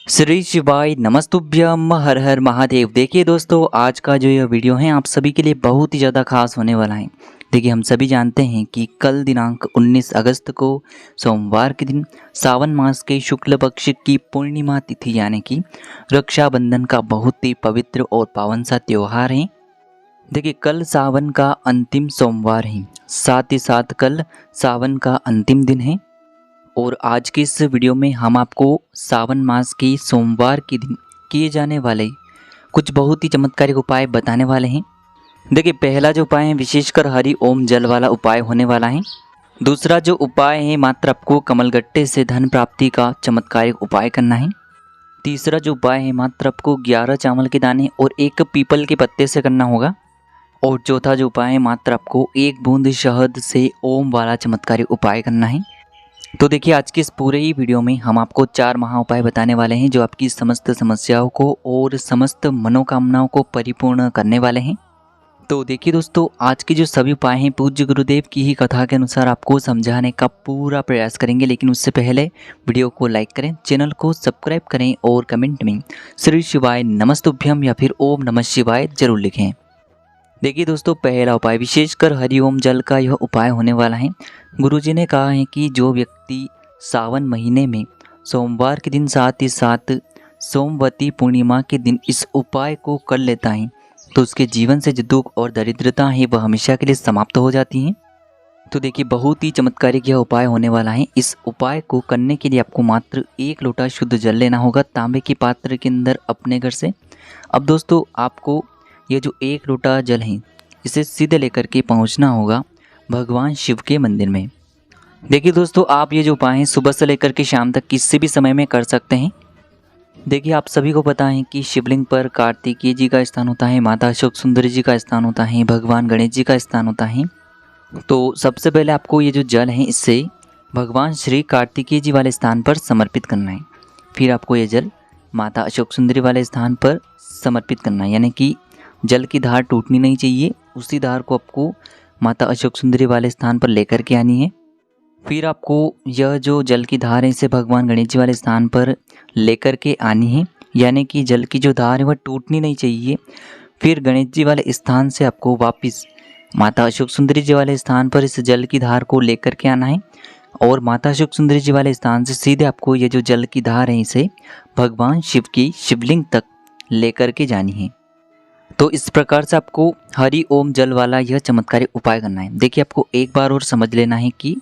श्री शिवाय नमस्तुभ्यम हर हर महादेव। देखिए दोस्तों, आज का जो यह वीडियो है आप सभी के लिए बहुत ही ज़्यादा खास होने वाला है। देखिए, हम सभी जानते हैं कि कल दिनांक 19 अगस्त को सोमवार के दिन सावन मास के शुक्ल पक्ष की पूर्णिमा तिथि यानी कि रक्षाबंधन का बहुत ही पवित्र और पावन सा त्यौहार है। देखिए, कल सावन का अंतिम सोमवार है, साथ ही साथ कल सावन का अंतिम दिन है। और आज की इस वीडियो में हम आपको सावन मास के सोमवार के दिन किए जाने वाले कुछ बहुत ही चमत्कारिक उपाय बताने वाले हैं। देखिए, पहला जो उपाय है विशेषकर हरि ओम जल वाला उपाय होने वाला है। दूसरा जो उपाय है मात्र आपको कमलगट्टे से धन प्राप्ति का चमत्कारिक उपाय करना है। तीसरा जो उपाय है मात्र आपको 11 चावल के दाने और एक पीपल के पत्ते से करना होगा। और चौथा जो उपाय है मात्र आपको 1 बूंद शहद से ओम वाला चमत्कारिक उपाय करना है। तो देखिए, आज के इस पूरे ही वीडियो में हम आपको 4 महा उपाय बताने वाले हैं जो आपकी समस्त समस्याओं को और समस्त मनोकामनाओं को परिपूर्ण करने वाले हैं। तो देखिए दोस्तों, आज के जो सभी उपाय हैं पूज्य गुरुदेव की ही कथा के अनुसार आपको समझाने का पूरा प्रयास करेंगे। लेकिन उससे पहले वीडियो को लाइक करें, चैनल को सब्सक्राइब करें और कमेंट में श्री शिवाय नमस्तुभ्यम या फिर ओम नमः शिवाय जरूर लिखें। देखिए दोस्तों, पहला उपाय विशेषकर हरिओम जल का यह उपाय होने वाला है। गुरुजी ने कहा है कि जो व्यक्ति सावन महीने में सोमवार के दिन साथ ही साथ सोमवती पूर्णिमा के दिन इस उपाय को कर लेता है तो उसके जीवन से जो दुख और दरिद्रता है वह हमेशा के लिए समाप्त हो जाती हैं। तो देखिए, बहुत ही चमत्कारिक यह उपाय होने वाला है। इस उपाय को करने के लिए आपको मात्र 1 लोटा शुद्ध जल लेना होगा तांबे के पात्र के अंदर अपने घर से। अब दोस्तों, आपको ये जो 1 लोटा जल है इसे सीधे लेकर के पहुंचना होगा भगवान शिव के मंदिर में। देखिए दोस्तों, आप ये जो उपाय हैं सुबह से लेकर के शाम तक किसी भी समय में कर सकते हैं। देखिए, आप सभी को पता है कि शिवलिंग पर कार्तिकेय जी का स्थान होता है, माता अशोक सुंदरी जी का स्थान होता है, भगवान गणेश जी का स्थान होता है। तो सबसे पहले आपको ये जो जल है इससे भगवान श्री कार्तिकेय जी वाले स्थान पर समर्पित करना है। फिर आपको ये जल माता अशोक सुंदरी वाले स्थान पर समर्पित करना है, यानी कि जल की धार टूटनी नहीं चाहिए। उसी धार को आपको माता अशोक सुंदरी वाले स्थान पर लेकर के आनी है। फिर आपको यह जो जल की धार है इसे भगवान गणेश जी वाले स्थान पर लेकर के आनी है, यानी कि जल की जो धार है वह टूटनी नहीं चाहिए। फिर गणेश जी वाले स्थान से आपको वापस माता अशोक सुंदरी जी वाले स्थान पर इस जल की धार को लेकर के आना है। और माता अशोक सुंदरी जी वाले स्थान से सीधे आपको ये जो जल की धार है इसे भगवान शिव की शिवलिंग तक लेकर के जानी है। तो इस प्रकार से आपको हरि ओम जल वाला यह चमत्कारिक उपाय करना है। देखिए, आपको एक बार और समझ लेना है कि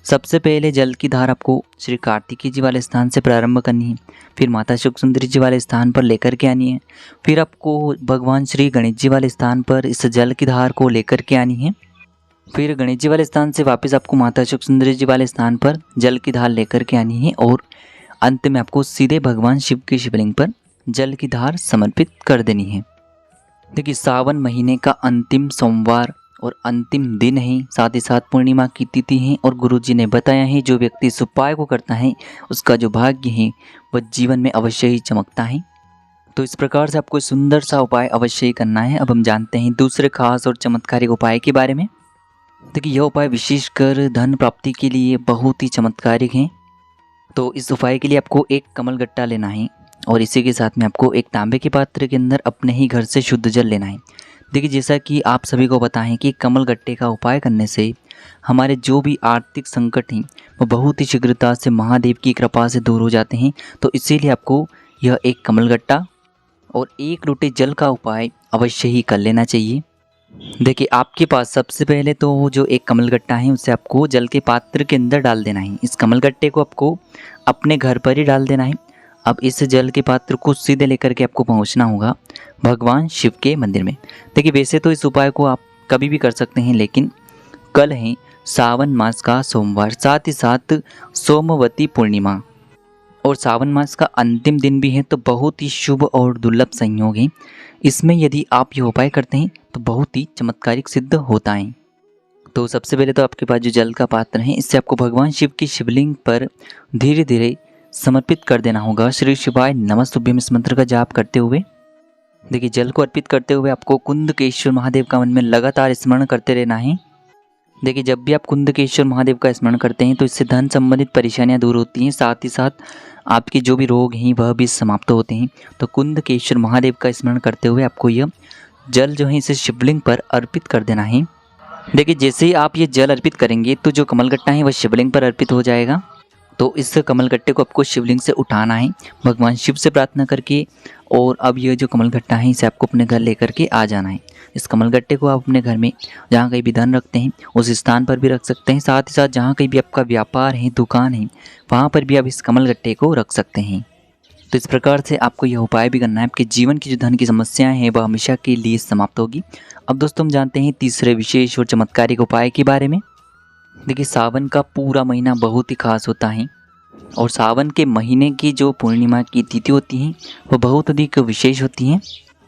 सबसे पहले जल की धार आपको श्री कार्तिकेय जी वाले स्थान से प्रारंभ करनी है, फिर माता अशोक सुंदरी जी वाले स्थान पर लेकर के आनी है, फिर आपको भगवान श्री गणेश जी वाले स्थान पर इस जल की धार को लेकर के आनी है, फिर गणेश जी वाले स्थान से वापस आपको माता अशोक सुंदरी जी वाले स्थान पर जल की धार लेकर के आनी है और अंत में आपको सीधे भगवान शिव के शिवलिंग पर जल की धार समर्पित कर देनी है। देखिए, सावन महीने का अंतिम सोमवार और अंतिम दिन है, साथ ही साथ पूर्णिमा की तिथि है। और गुरुजी ने बताया है जो व्यक्ति इस उपाय को करता है उसका जो भाग्य है वह जीवन में अवश्य ही चमकता है। तो इस प्रकार से आपको सुंदर सा उपाय अवश्य ही करना है। अब हम जानते हैं दूसरे खास और चमत्कारिक उपाय के बारे में। देखिए, यह उपाय विशेषकर धन प्राप्ति के लिए बहुत ही चमत्कारिक है। तो इस उपाय के लिए आपको एक कमलगट्टा लेना है और इसी के साथ में आपको एक तांबे के पात्र के अंदर अपने ही घर से शुद्ध जल लेना है। देखिए, जैसा कि आप सभी को पता है कि कमलगट्टे का उपाय करने से हमारे जो भी आर्थिक संकट हैं वो बहुत ही शीघ्रता से महादेव की कृपा से दूर हो जाते हैं। तो इसीलिए आपको यह एक कमलगट्टा और 1 लोटे जल का उपाय अवश्य ही कर लेना चाहिए। देखिए, आपके पास सबसे पहले तो जो एक कमलगट्टा है उसे आपको जल के पात्र के अंदर डाल देना है। इस कमलगट्टे को आपको अपने घर पर ही डाल देना है। अब इस जल के पात्र को सीधे लेकर के आपको पहुंचना होगा भगवान शिव के मंदिर में। देखिए, वैसे तो इस उपाय को आप कभी भी कर सकते हैं, लेकिन कल है सावन मास का सोमवार, साथ ही साथ सोमवती पूर्णिमा और सावन मास का अंतिम दिन भी है। तो बहुत ही शुभ और दुर्लभ संयोग है। इसमें यदि आप यह उपाय करते हैं तो बहुत ही चमत्कारिक सिद्ध होता है। तो सबसे पहले तो आपके पास जो जल का पात्र है इससे आपको भगवान शिव की शिवलिंग पर धीरे धीरे समर्पित कर देना होगा। श्री शिवाय नमस्तुभ्यम इस मंत्र का जाप करते हुए। देखिए, जल को अर्पित करते हुए आपको कुंदकेश्वर महादेव का मन में लगातार स्मरण करते रहना है। देखिए जब भी आप कुंदकेश्वर महादेव का स्मरण करते हैं तो इससे धन संबंधित परेशानियां दूर होती हैं, साथ ही साथ आपके जो भी रोग हैं वह भी समाप्त होते हैं। तो कुंदकेश्वर महादेव का स्मरण करते हुए आपको यह जल जो है इसे शिवलिंग पर अर्पित कर देना है। देखिए जैसे ही आप ये जल अर्पित करेंगे तो जो कमलगट्टा है वह शिवलिंग पर अर्पित हो जाएगा। तो इस कमलगट्टे को आपको शिवलिंग से उठाना है भगवान शिव से प्रार्थना करके, और अब ये जो कमलगट्टा है इसे आपको अपने घर लेकर के आ जाना है। इस कमलगट्टे को आप अपने घर में जहाँ कहीं भी धन रखते हैं उस स्थान पर भी रख सकते हैं, साथ ही साथ जहाँ कहीं भी आपका व्यापार है, दुकान है, वहाँ पर भी आप इस कमलगट्टे को रख सकते हैं। तो इस प्रकार से आपको यह उपाय भी करना है, आपके जीवन की जो धन की समस्याएं हैं वह हमेशा के लिए समाप्त होगी। अब दोस्तों हम जानते हैं तीसरे विशेष और चमत्कारिक उपाय के बारे में। देखिए सावन का पूरा महीना बहुत ही खास होता है और सावन के महीने की जो पूर्णिमा की तिथि होती है वह बहुत अधिक विशेष होती हैं।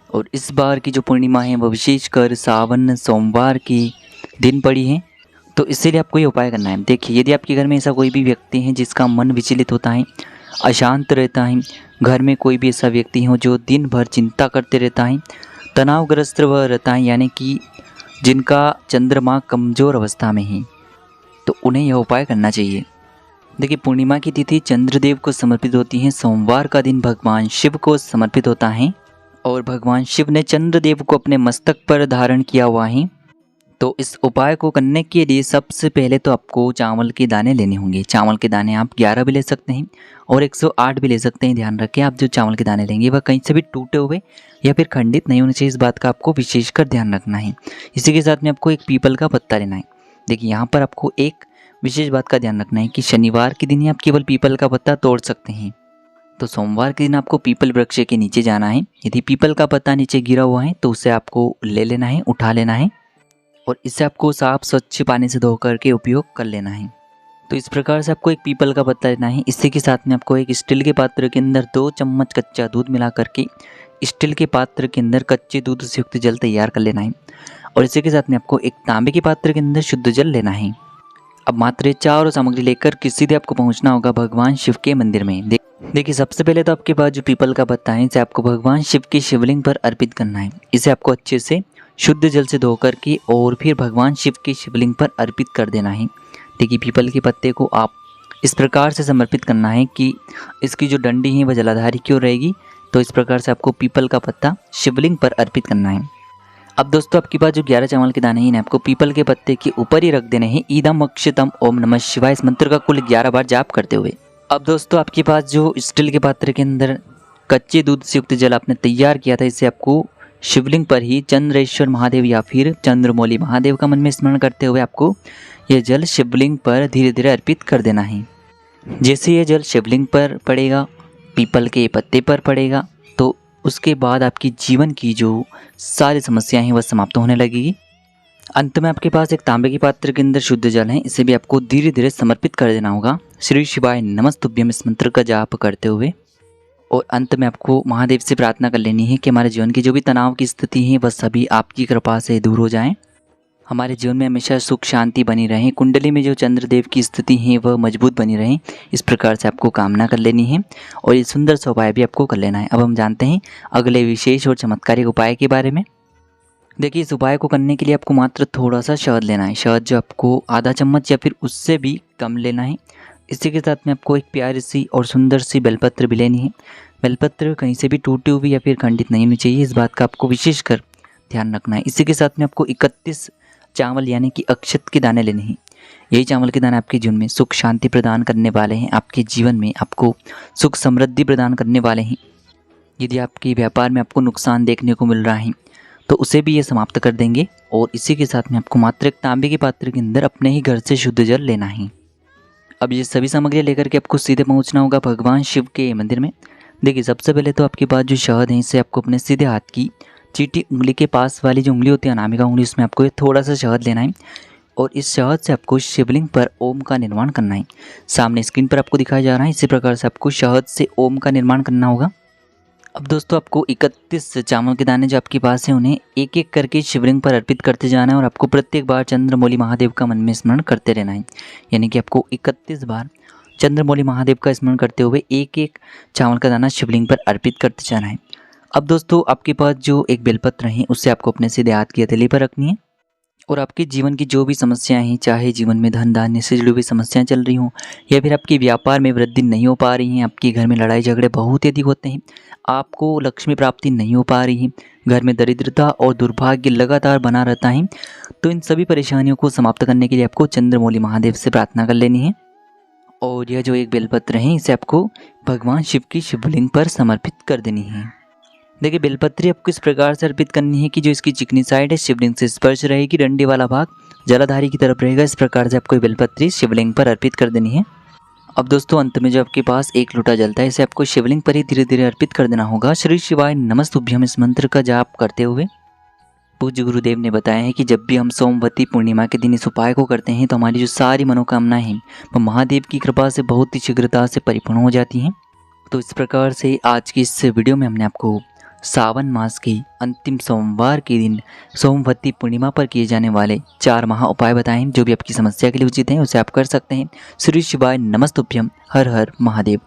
और इस बार की जो पूर्णिमा है वह विशेषकर सावन सोमवार के दिन पड़ी है। तो इसीलिए आपको ये उपाय करना है। देखिए यदि आपके घर में ऐसा कोई भी व्यक्ति है जिसका मन विचलित होता है, अशांत रहता है, घर में कोई भी ऐसा व्यक्ति हो जो दिन भर चिंता करते रहता है, तनावग्रस्त वह रहता है, यानी कि जिनका चंद्रमा कमज़ोर अवस्था में है, तो उन्हें यह उपाय करना चाहिए। देखिए पूर्णिमा की तिथि चंद्रदेव को समर्पित होती है, सोमवार का दिन भगवान शिव को समर्पित होता है और भगवान शिव ने चंद्रदेव को अपने मस्तक पर धारण किया हुआ है। तो इस उपाय को करने के लिए सबसे पहले तो आपको चावल के दाने लेने होंगे। चावल के दाने आप 11 भी ले सकते हैं और 108 भी ले सकते हैं। ध्यान रखें आप जो चावल के दाने लेंगे वह कहीं से भी टूटे हुए या फिर खंडित नहीं होने चाहिए, इस बात का आपको विशेषकर ध्यान रखना है। इसी के साथ में आपको एक पीपल का पत्ता लेना है। देखिए यहाँ पर आपको एक विशेष बात का ध्यान रखना है कि शनिवार के दिन ही आप केवल पीपल का पत्ता तोड़ सकते हैं। तो सोमवार के दिन आपको पीपल वृक्ष के नीचे जाना है। यदि पीपल का पत्ता नीचे गिरा हुआ है तो उसे आपको ले लेना है, उठा लेना है और इसे आपको साफ स्वच्छ पानी से धो करके उपयोग कर लेना है। तो इस प्रकार से आपको एक पीपल का पत्ता लेना है। इसी के साथ में आपको एक स्टील के पात्र के अंदर 2 चम्मच कच्चा दूध मिला करके स्टील के पात्र के अंदर कच्चे दूध से युक्त जल तैयार कर लेना है और इसी के साथ में आपको एक तांबे के पात्र के अंदर शुद्ध जल लेना है। अब मात्र चारों सामग्री लेकर सीधे आपको पहुंचना होगा भगवान शिव के मंदिर में। देखिए सबसे पहले तो आपके पास जो पीपल का पत्ता है इसे आपको भगवान शिव के शिवलिंग पर अर्पित करना है। इसे आपको अच्छे से शुद्ध जल से धो करके और फिर भगवान शिव के शिवलिंग पर अर्पित कर देना है। देखिए पीपल के पत्ते को आप इस प्रकार से समर्पित करना है कि इसकी जो डंडी है वह जलाधारी की ओर रहेगी। तो इस प्रकार से आपको पीपल का पत्ता शिवलिंग पर अर्पित करना है। अब दोस्तों आपके पास जो 11 चावल के दाने हैं आपको पीपल के पत्ते के ऊपर ही रख देने हैं। ईदम अक्षतम ओम नमः शिवाय इस मंत्र का कुल 11 बार जाप करते हुए। अब दोस्तों आपके पास जो स्टील के पात्र के अंदर कच्चे दूध से युक्त जल आपने तैयार किया था इसे आपको शिवलिंग पर ही चंद्रेश्वर महादेव या फिर चंद्रमौली महादेव का मन में स्मरण करते हुए आपको यह जल शिवलिंग पर धीरे धीरे अर्पित कर देना है। जैसे यह जल शिवलिंग पर पड़ेगा, पीपल के पत्ते पर पड़ेगा, तो उसके बाद आपकी जीवन की जो सारी समस्याएं हैं वह समाप्त होने लगेगी। अंत में आपके पास एक तांबे के पात्र के अंदर शुद्ध जल है, इसे भी आपको धीरे धीरे समर्पित कर देना होगा। श्री शिवाय नमस्तुभ्यम इस मंत्र का जाप करते हुए और अंत में आपको महादेव से प्रार्थना कर लेनी है कि हमारे जीवन की जो भी तनाव की स्थिति है वह सभी आपकी कृपा से दूर हो जाएं। हमारे जीवन में हमेशा सुख शांति बनी रहे, कुंडली में जो चंद्रदेव की स्थिति है वह मजबूत बनी रहे, इस प्रकार से आपको कामना कर लेनी है और ये सुंदर सा उपाय भी आपको कर लेना है। अब हम जानते हैं अगले विशेष और चमत्कारिक उपाय के बारे में। देखिए इस उपाय को करने के लिए आपको मात्र थोड़ा सा शहद लेना है। शहद जो आपको आधा चम्मच या फिर उससे भी कम लेना है। इसी के साथ में आपको एक प्यारी सी और सुंदर सी बेलपत्र भी लेनी है। बेलपत्र कहीं से भी टूटी हुई या फिर खंडित नहीं होनी चाहिए, इस बात का आपको विशेषकर ध्यान रखना है। इसी के साथ में आपको 31 चावल यानी कि अक्षत के दाने लेने हैं। यही चावल के दाने आपके जीवन में सुख शांति प्रदान करने वाले हैं, आपके जीवन में आपको सुख समृद्धि प्रदान करने वाले हैं। यदि आपके व्यापार में आपको नुकसान देखने को मिल रहा है तो उसे भी ये समाप्त कर देंगे। और इसी के साथ में आपको मात्र एक तांबे के पात्र के अंदर अपने ही घर से शुद्ध जल लेना है। अब ये सभी सामग्री लेकर के आपको सीधे पहुंचना होगा भगवान शिव के मंदिर में। देखिए सबसे पहले तो आपके पास जो शहद है इसे आपको अपने सीधे हाथ की चीटी उंगली के पास वाली जो उंगली होती है अनामिका उंगली, उसमें आपको ये थोड़ा सा शहद लेना है और इस शहद से आपको शिवलिंग पर ओम का निर्माण करना है। सामने स्क्रीन पर आपको दिखाया जा रहा है, इसी प्रकार से आपको शहद से ओम का निर्माण करना होगा। अब दोस्तों आपको 31 चावल के दाने जो आपके पास है उन्हें एक एक करके शिवलिंग पर अर्पित करते जाना है और आपको प्रत्येक बार चंद्रमौली महादेव का मन में स्मरण करते रहना है। यानी कि आपको 31 बार चंद्रमौली महादेव का स्मरण करते हुए एक एक चावल का दाना शिवलिंग पर अर्पित करते जाना है। अब दोस्तों आपके पास जो एक बेलपत्र है उससे आपको अपने सीधे हाथ की हथेली पर रखनी है और आपके जीवन की जो भी समस्याएं हैं, चाहे जीवन में धन धान्य से जुड़ी हुई समस्याएं चल रही हों या फिर आपके व्यापार में वृद्धि नहीं हो पा रही हैं, आपके घर में लड़ाई झगड़े बहुत अधिक होते हैं, आपको लक्ष्मी प्राप्ति नहीं हो पा रही है, घर में दरिद्रता और दुर्भाग्य लगातार बना रहता है, तो इन सभी परेशानियों को समाप्त करने के लिए आपको चंद्रमौली महादेव से प्रार्थना कर लेनी है। और यह जो एक बेलपत्र है इसे आपको भगवान शिव की शिवलिंग पर समर्पित कर देनी है। देखिए बेलपत्री आपको इस प्रकार से अर्पित करनी है कि जो इसकी चिकनी साइड है शिवलिंग से स्पर्श रहेगी, डंडे वाला भाग जलाधारी की तरफ रहेगा। इस प्रकार से आपको बेलपत्री शिवलिंग पर अर्पित कर देनी है। अब दोस्तों अंत में जो आपके पास एक लोटा जलता है इसे आपको शिवलिंग पर ही धीरे धीरे अर्पित कर देना होगा। श्री शिवाय नमस्तुभ्यम इस मंत्र का जाप करते हुए पूज्य गुरुदेव ने बताया है कि जब भी हम सोमवती पूर्णिमा के दिन इस उपाय को करते हैं तो हमारी जो सारी मनोकामनाएं हैं वो महादेव की कृपा से बहुत ही शीघ्रता से परिपूर्ण हो जाती हैं। तो इस प्रकार से आज की इस वीडियो में हमने आपको सावन मास के अंतिम सोमवार के दिन सोमवती पूर्णिमा पर किए जाने वाले 4 महा उपाय बताएं। जो भी आपकी समस्या के लिए उचित हैं उसे आप कर सकते हैं। श्री शिवाय नमस्तुभ्यम। हर हर महादेव।